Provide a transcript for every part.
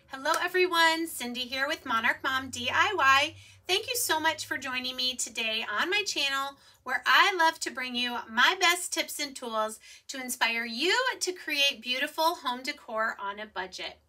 Hello everyone, Cindy here with Monarch Mom DIY. Thank you so much for joining me today on my channel where I love to bring you my best tips and tools to inspire you to create beautiful home decor on a budget.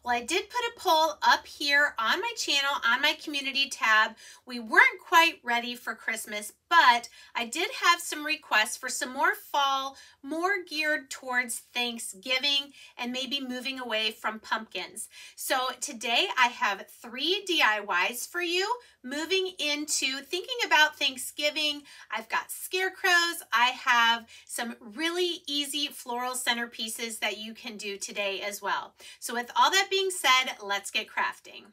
Well, I did put a poll up here on my channel, on my community tab. We weren't quite ready for Christmas, but I did have some requests for some more fall, more geared towards Thanksgiving and maybe moving away from pumpkins. So today I have 3 DIYs for you. Moving into thinking about Thanksgiving, I've got scarecrows. I have some really easy floral centerpieces that you can do today as well. So with all that being said, let's get crafting.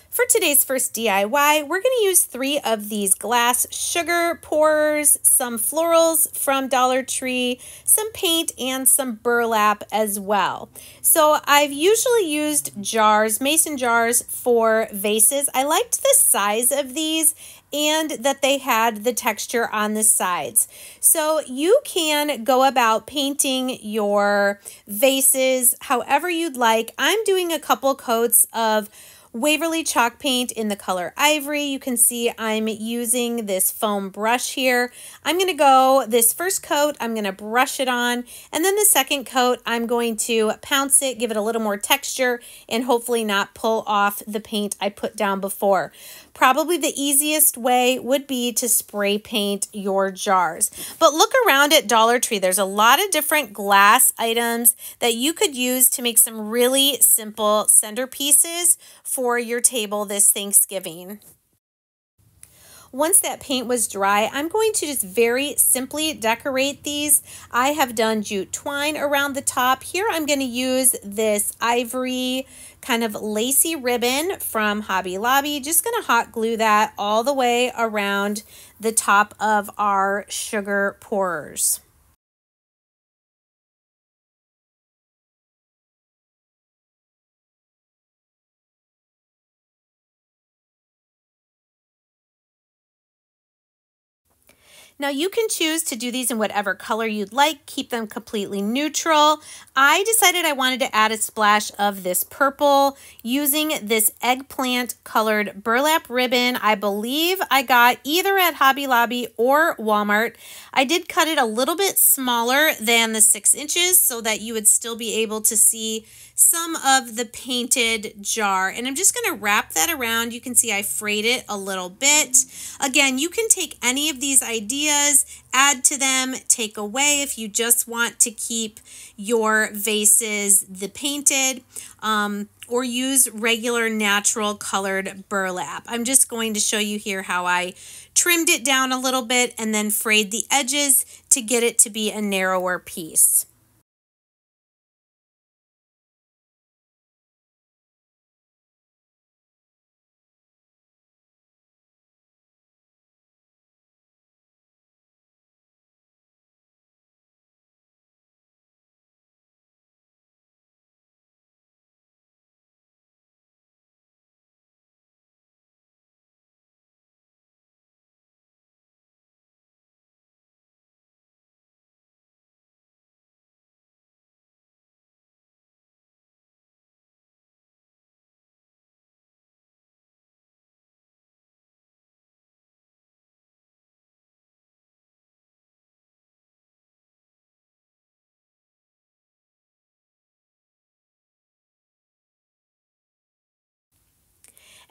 For today's first DIY, we're going to use 3 of these glass sugar pourers, some florals from Dollar Tree, some paint, and some burlap as well. So I've usually used jars, mason jars for vases. I liked the size of these and that they had the texture on the sides. So you can go about painting your vases however you'd like. I'm doing a couple coats of Waverly chalk paint in the color ivory. You can see I'm using this foam brush here. I'm going to go this first coat, I'm going to brush it on, and then the second coat I'm going to pounce it, give it a little more texture, and hopefully not pull off the paint I put down before. Probably the easiest way would be to spray paint your jars. But look around at Dollar Tree. There's a lot of different glass items that you could use to make some really simple centerpieces for your table this Thanksgiving. Once that paint was dry, I'm going to just very simply decorate these. I have done jute twine around the top. Here I'm going to use this ivory kind of lacy ribbon from Hobby Lobby. Just going to hot glue that all the way around the top of our sugar pourers. Now you can choose to do these in whatever color you'd like, keep them completely neutral. I decided I wanted to add a splash of this purple using this eggplant colored burlap ribbon. I believe I got either at Hobby Lobby or Walmart. I did cut it a little bit smaller than the 6 inches so that you would still be able to see some of the painted jar. And I'm just going to wrap that around. You can see I frayed it a little bit. Again, you can take any of these ideas, add to them, take away if you just want to keep your vases the painted, or use regular natural colored burlap. I'm just going to show you here how I trimmed it down a little bit and then frayed the edges to get it to be a narrower piece.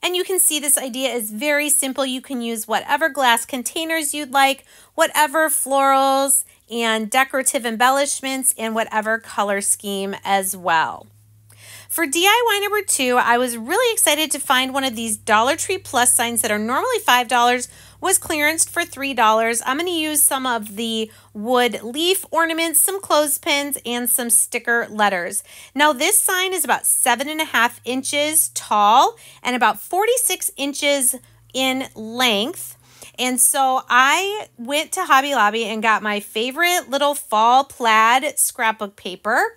And you can see this idea is very simple. You can use whatever glass containers you'd like, whatever florals and decorative embellishments, and whatever color scheme as well. For DIY number 2, I was really excited to find one of these Dollar Tree plus signs that are normally $5 was clearanced for $3. I'm going to use some of the wood leaf ornaments, some clothespins, and some sticker letters. Now this sign is about 7.5 inches tall and about 46 inches in length. And so I went to Hobby Lobby and got my favorite little fall plaid scrapbook paper.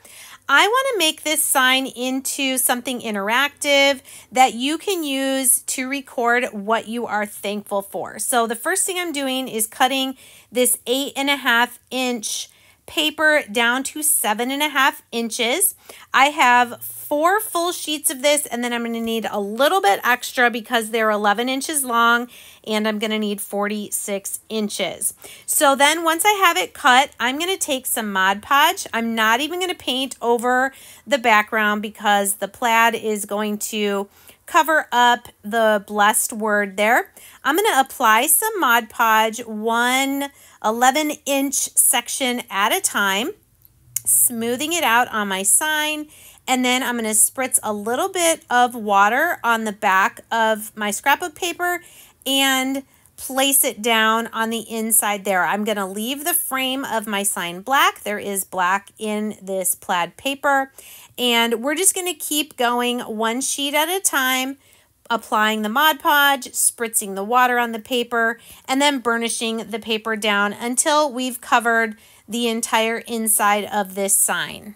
I want to make this sign into something interactive that you can use to record what you are thankful for. So the first thing I'm doing is cutting this 8.5 inch paper down to 7.5 inches. I have 4 full sheets of this, and then I'm going to need a little bit extra because they're 11 inches long, and I'm going to need 46 inches. So then once I have it cut, I'm going to take some Mod Podge. I'm not even going to paint over the background because the plaid is going to cover up the blessed word there. I'm going to apply some Mod Podge, one 11-inch section at a time, smoothing it out on my sign, and then I'm going to spritz a little bit of water on the back of my scrapbook paper and place it down on the inside there. I'm going to leave the frame of my sign black. There is black in this plaid paper, and we're just going to keep going one sheet at a time, applying the Mod Podge, spritzing the water on the paper, and then burnishing the paper down until we've covered the entire inside of this sign.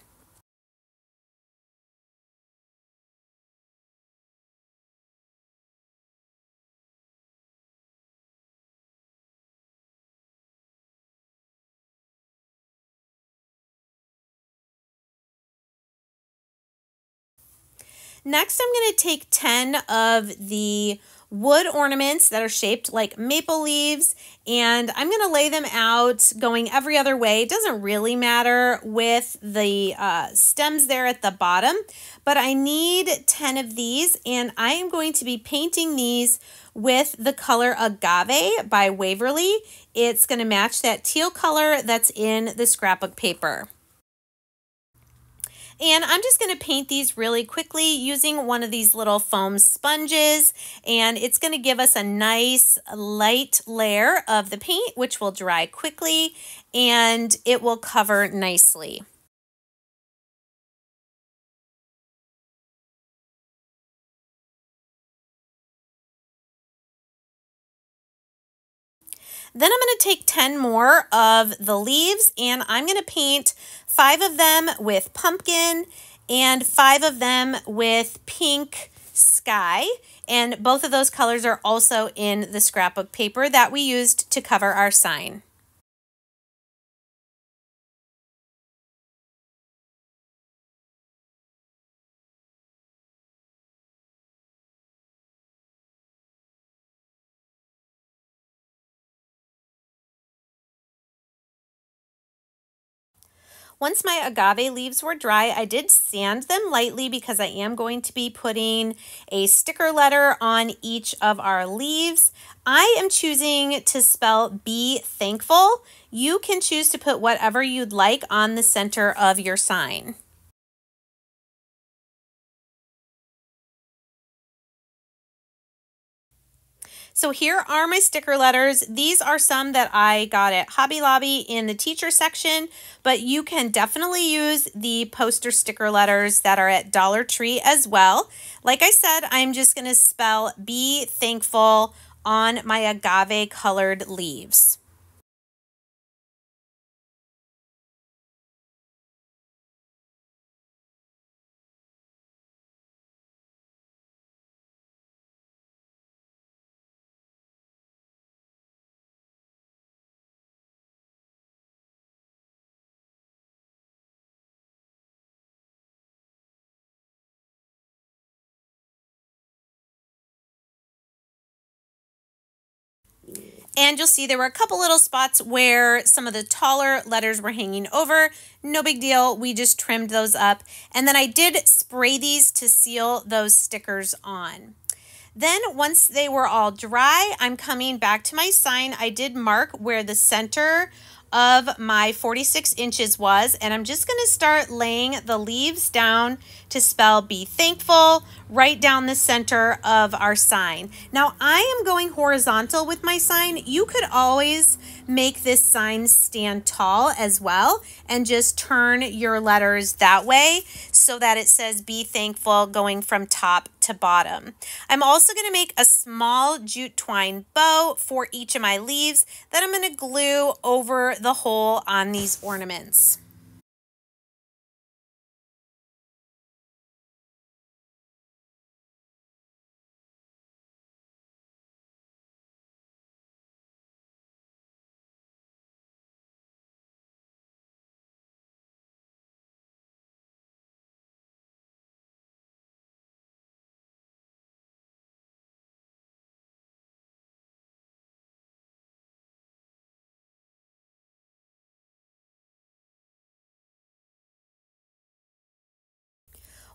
Next, I'm going to take 10 of the wood ornaments that are shaped like maple leaves, and I'm going to lay them out going every other way. It doesn't really matter with the stems there at the bottom, but I need 10 of these, and I am going to be painting these with the color Agave by Waverly. It's going to match that teal color that's in the scrapbook paper. And I'm just going to paint these really quickly using one of these little foam sponges, and it's going to give us a nice light layer of the paint, which will dry quickly and it will cover nicely. Then I'm going to take 10 more of the leaves, and I'm going to paint 5 of them with pumpkin and 5 of them with pink sky. And both of those colors are also in the scrapbook paper that we used to cover our sign. Once my agave leaves were dry, I did sand them lightly because I am going to be putting a sticker letter on each of our leaves. I am choosing to spell Be Thankful. You can choose to put whatever you'd like on the center of your sign. So here are my sticker letters. These are some that I got at Hobby Lobby in the teacher section, but you can definitely use the poster sticker letters that are at Dollar Tree as well. Like I said, I'm just going to spell Be Thankful on my agave colored leaves. And you'll see there were a couple little spots where some of the taller letters were hanging over. No big deal. We just trimmed those up. And then I did spray these to seal those stickers on. Then once they were all dry, I'm coming back to my sign. I did mark where the center of my 46 inches was, and I'm just going to start laying the leaves down to spell Be Thankful right down the center of our sign. Now I am going horizontal with my sign. You could always make this sign stand tall as well and just turn your letters that way so that it says Be Thankful going from top to bottom. I'm also going to make a small jute twine bow for each of my leaves that I'm going to glue over the hole on these ornaments.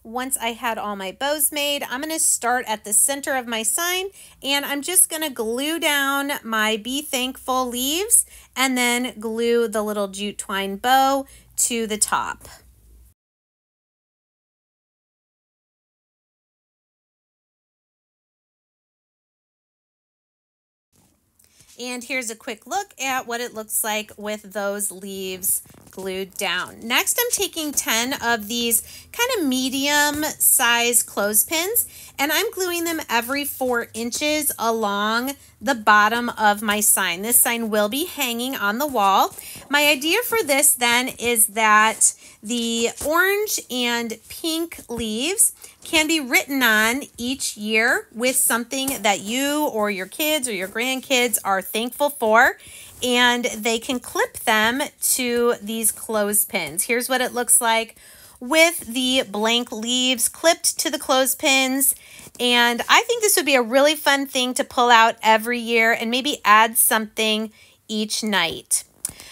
Once I had all my bows made, I'm going to start at the center of my sign, and I'm just going to glue down my Be Thankful leaves and then glue the little jute twine bow to the top. And here's a quick look at what it looks like with those leaves glued down. Next, I'm taking 10 of these kind of medium size clothespins, and I'm gluing them every 4 inches along the bottom of my sign. This sign will be hanging on the wall. My idea for this then is that the orange and pink leaves can be written on each year with something that you or your kids or your grandkids are thankful for, and they can clip them to these clothespins. Here's what it looks like with the blank leaves clipped to the clothespins. And I think this would be a really fun thing to pull out every year and maybe add something each night.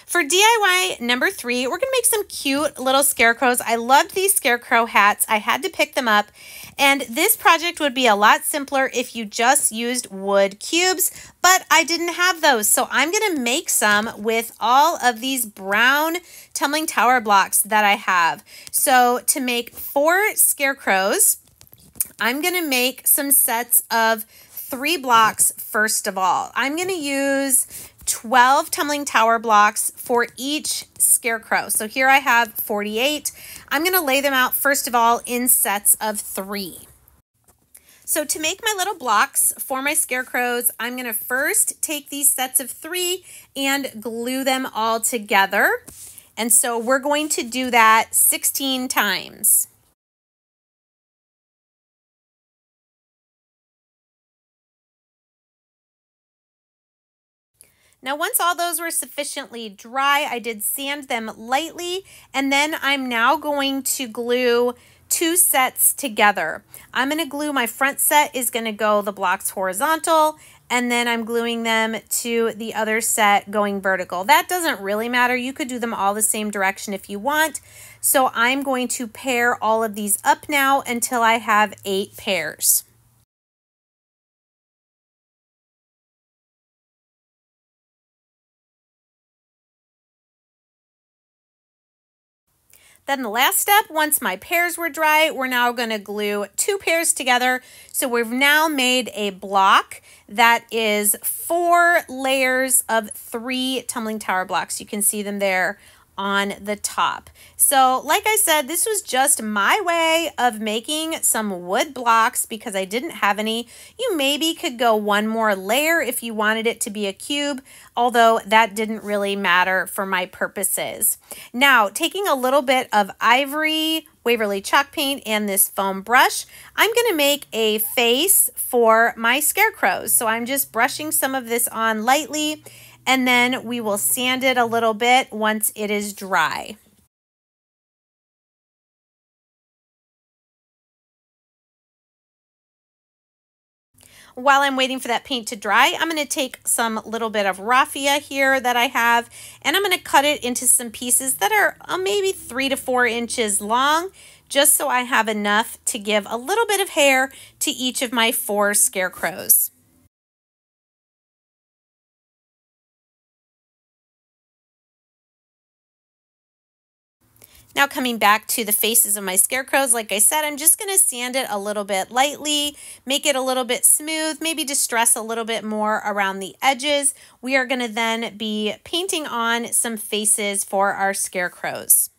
For DIY number 3, we're going to make some cute little scarecrows. I loved these scarecrow hats. I had to pick them up. And this project would be a lot simpler if you just used wood cubes, but I didn't have those. So I'm going to make some with all of these brown tumbling tower blocks that I have. So to make 4 scarecrows, I'm going to make some sets of 3 blocks first of all. I'm going to use 12 tumbling tower blocks for each scarecrow. So here I have 48. I'm going to lay them out first of all in sets of 3. So to make my little blocks for my scarecrows, I'm going to first take these sets of 3 and glue them all together. And so we're going to do that 16 times. Now, once all those were sufficiently dry, I did sand them lightly, and then I'm now going to glue 2 sets together. I'm going to glue my front set is going to go the blocks horizontal, and then I'm gluing them to the other set going vertical. That doesn't really matter. You could do them all the same direction if you want. So I'm going to pair all of these up now until I have 8 pairs. Then the last step, once my pairs were dry, we're now going to glue 2 pairs together. So we've now made a block that is 4 layers of 3 tumbling tower blocks. You can see them there on the top. So like I said, this was just my way of making some wood blocks because I didn't have any. You maybe could go 1 more layer if you wanted it to be a cube, although that didn't really matter for my purposes. Now, taking a little bit of ivory, Waverly chalk paint, and this foam brush, I'm going to make a face for my scarecrows. So I'm just brushing some of this on lightly, and then we will sand it a little bit once it is dry. While I'm waiting for that paint to dry, I'm going to take some little bit of raffia here that I have, and I'm going to cut it into some pieces that are maybe 3 to 4 inches long, just so I have enough to give a little bit of hair to each of my 4 scarecrows. Now coming back to the faces of my scarecrows, like I said, I'm just going to sand it a little bit lightly, make it a little bit smooth, maybe distress a little bit more around the edges. We are going to then be painting on some faces for our scarecrows.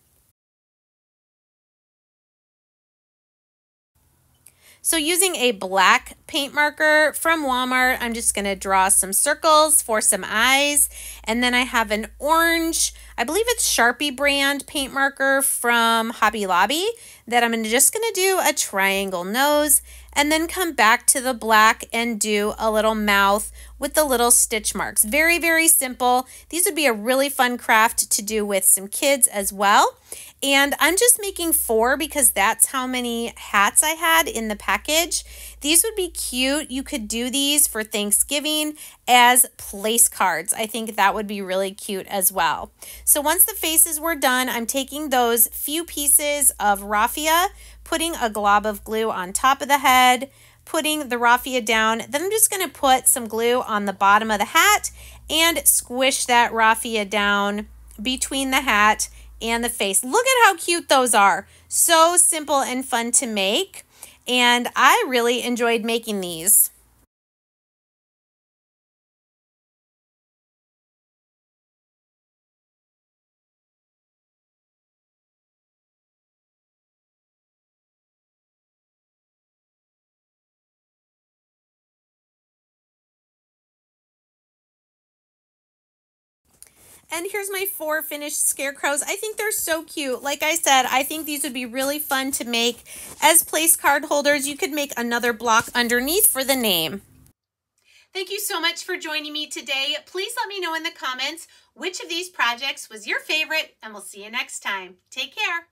So using a black paint marker from Walmart, I'm just going to draw some circles for some eyes. And then I have an orange, I believe it's Sharpie brand paint marker from Hobby Lobby that I'm just going to do a triangle nose and then come back to the black and do a little mouth with the little stitch marks. Very, very simple. These would be a really fun craft to do with some kids as well. And I'm just making 4 because that's how many hats I had in the package. These would be cute. You could do these for Thanksgiving as place cards. I think that would be really cute as well. So once the faces were done, I'm taking those few pieces of raffia, putting a glob of glue on top of the head, putting the raffia down. Then I'm just going to put some glue on the bottom of the hat and squish that raffia down between the hat and the face. Look at how cute those are. So simple and fun to make. And I really enjoyed making these. And here's my 4 finished scarecrows. I think they're so cute. Like I said, I think these would be really fun to make as place card holders. You could make another block underneath for the name. Thank you so much for joining me today. Please let me know in the comments which of these projects was your favorite, and we'll see you next time. Take care.